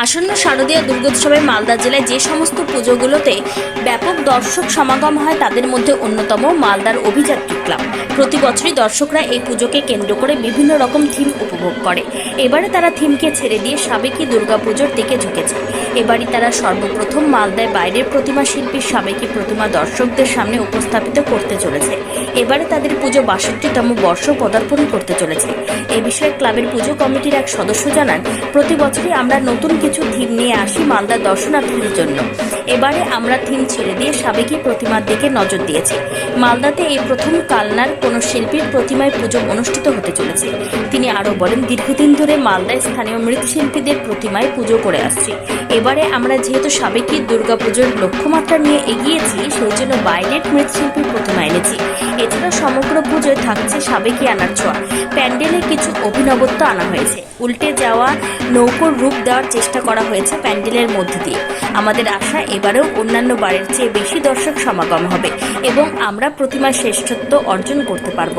আসন্ন শারদীয় দুর্গোৎসবে মালদা জেলায় যে সমস্ত পুজোগুলোতে ব্যাপক দর্শক সমাগম হয় তাদের মধ্যে অন্যতম মালদার অভিযাত্রী ক্লাব। প্রতি বছরই দর্শকরা এই পুজোকে কেন্দ্র করে বিভিন্ন রকম থিম উপভোগ করে। এবারে তারা থিমকে ছেড়ে দিয়ে সাবেকি দুর্গাপুজোর দিকে ঝুঁকেছে। এবারই তারা সর্বপ্রথম মালদায় বাইরের প্রতিমা শিল্পীর সাবেকি প্রতিমা দর্শকদের সামনে উপস্থাপিত করতে চলেছে। এবারে তাদের পুজো ৬২তম বর্ষ পদার্পণ করতে চলেছে। এ বিষয়ে ক্লাবের পুজো কমিটির এক সদস্য জানান, প্রতি বছরই আমরা নতুন কিছু থিম নিয়ে আসি মালদার দর্শনার্থীদের জন্য। এবারে আমরা থিম ছেড়ে দিয়ে সাবেকি প্রতিমার দিকে নজর দিয়েছি। মালদাতে এই প্রথম কালনার কোনো শিল্পীর প্রতিমায় পুজো অনুষ্ঠিত হতে চলেছে। তিনি আরও বলেন, দীর্ঘদিন ধরে মালদায় স্থানীয় মৃৎশিল্পীদের প্রতিমায় পুজো করে আসছি। এবারে আমরা যেহেতু সাবেকি দুর্গাপুজোর লক্ষ্যমাত্রা নিয়ে এগিয়েছি, সেই জন্য বাইরের মৃৎশিল্পীর প্রতিমা এনেছি। এছাড়া সমগ্র পুজোয় থাকছে সাবেকি আনার ছোঁয়া। প্যান্ডেলে কিছু অভিনবত্ব আনা হয়েছে। উল্টে যাওয়া নৌকোর রূপ দেওয়ার চেষ্টা করা হয়েছে প্যান্ডেলের মধ্যে দিয়ে। আমাদের আশা এবারেও অন্যান্য বারের চেয়ে বেশি দর্শক সমাগম হবে এবং আমরা প্রতিমার শ্রেষ্ঠত্ব অর্জন করতে পারব।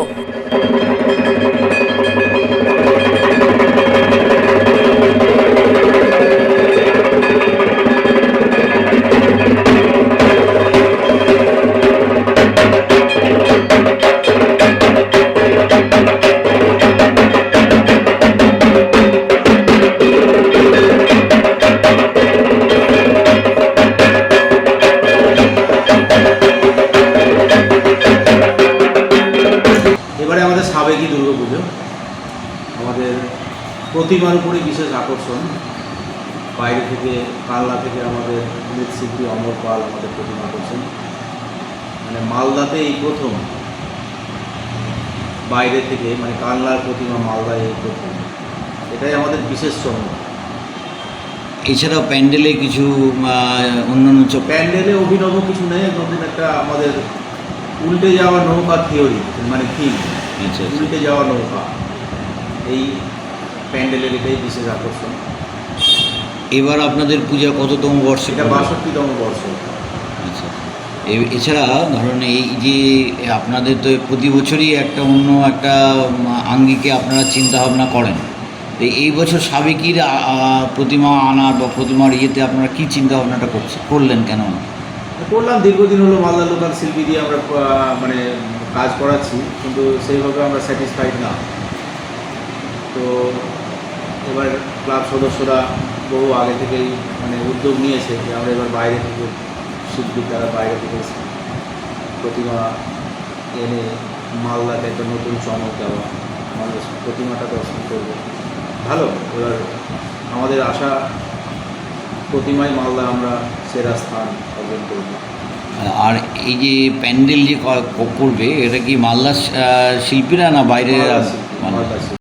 এবারে আমাদের সাবেকি দুর্গাপুজো, আমাদের প্রতিমার উপরে বিশেষ আকর্ষণ। বাইরে থেকে কালনা থেকে আমাদের মৃৎশিল্পী অমর পাল আমাদের প্রতিমা করছেন। মানে মালদাতে এই প্রথম, বাইরে থেকে মানে কালনার প্রতিমা মালদায় এই প্রথম, এটাই আমাদের বিশেষ চমক। এছাড়াও প্যান্ডেলে কিছু অন্যান্য প্যান্ডেলে অভিনব কিছু নেই, নতুন একটা আমাদের উল্টে যাওয়া নৌকা থিওরি, মানে থিম, উল্টে যাওয়া নৌকা, এই প্যান্ডেলের এটাই বিশেষ আকর্ষণ। এবার আপনাদের পূজা কততম বর্ষ? এটা ৬২তম বর্ষ। আচ্ছা, এছাড়া ধরুন এই যে আপনাদের তো প্রতি বছরই একটা অন্য একটা আঙ্গিকে আপনারা চিন্তা ভাবনা করেন, তো এই বছর সাবেকির প্রতিমা আনার বা প্রতিমার ইয়েতে আপনারা কী চিন্তা ভাবনাটা করলেন কেন? করলাম, দীর্ঘদিন হলো মালদা লোকাল শিল্পী দিয়ে আমরা মানে কাজ করাচ্ছি, কিন্তু সেইভাবে আমরা স্যাটিসফাইড না। তো এবার ক্লাব সদস্যরা বহু আগে থেকেই মানে উদ্যোগ নিয়েছে যে আমরা এবার বাইরে থেকে শিল্পী, তারা বাইরে থেকে প্রতিমা এনে মালদাকে একটা নতুন চমক দেওয়া, আমাদের প্রতিমাটা দর্শন করবো ভালো। এবার আমাদের আশা প্রতিমায় মালদা আমরা সেরা স্থান অর্জন করব। আর এই যে প্যান্ডেল যে করবে, এটা কি মালদা শিল্পীরা না বাইরে? মালদা শিল্পী।